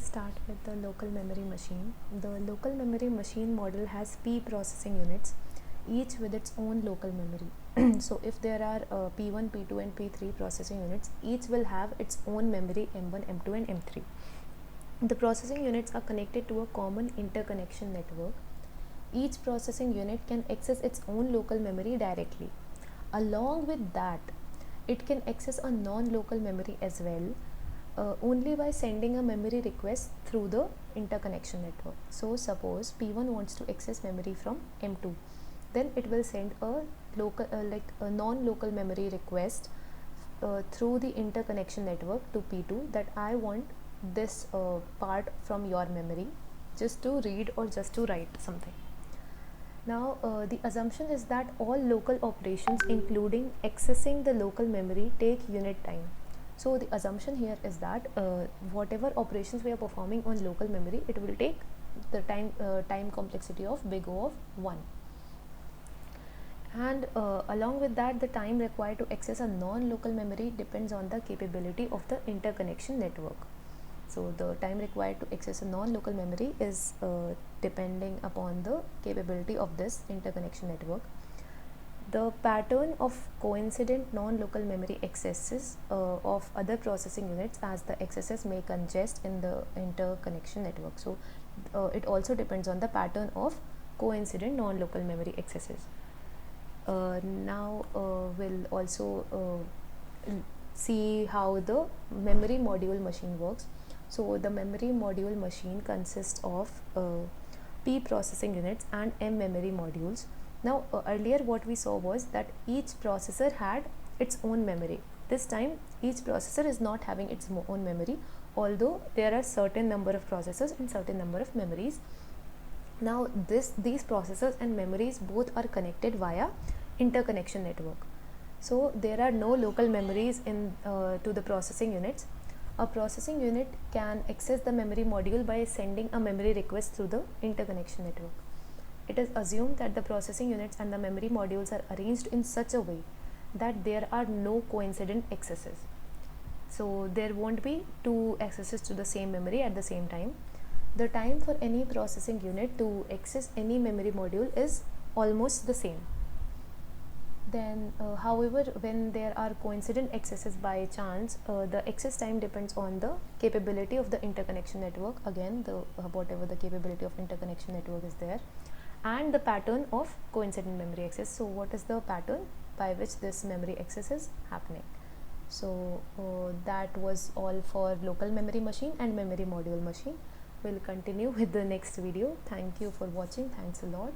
start with the local memory machine. The local memory machine model has P processing units, each with its own local memory. So if there are P1, P2 and P3 processing units, each will have its own memory M1, M2 and M3. The processing units are connected to a common interconnection network. Each processing unit can access its own local memory directly. Along with that, it can access a non-local memory as well, only by sending a memory request through the interconnection network. So suppose P1 wants to access memory from M2, then it will send a local a non-local memory request through the interconnection network to P2 that I want this part from your memory just to read or just to write something. Now the assumption is that all local operations including accessing the local memory take unit time. So the assumption here is that whatever operations we are performing on local memory, it will take the time complexity of big O of 1. And along with that, the time required to access a non-local memory depends on the capability of the interconnection network. So the time required to access a non-local memory is depending upon the capability of this interconnection network. The pattern of coincident non-local memory accesses of other processing units as the accesses may congest in the interconnection network. So it also depends on the pattern of coincident non-local memory accesses. Now we'll also see how the memory module machine works. So the memory module machine consists of P processing units and M memory modules. Now earlier what we saw was that each processor had its own memory. This time each processor is not having its own memory, although there are certain number of processors and certain number of memories. Now these processors and memories both are connected via interconnection network. So there are no local memories in to the processing units. A processing unit can access the memory module by sending a memory request through the interconnection network. It is assumed that the processing units and the memory modules are arranged in such a way that there are no coincident accesses. So there won't be two accesses to the same memory at the same time. The time for any processing unit to access any memory module is almost the same. Then however, when there are coincident accesses by chance, the access time depends on the capability of the interconnection network, again the whatever the capability of interconnection network is there, and the pattern of coincident memory access. So what is the pattern by which this memory access is happening? So that was all for local memory machine and memory module machine. We'll continue with the next video. Thank you for watching. Thanks a lot.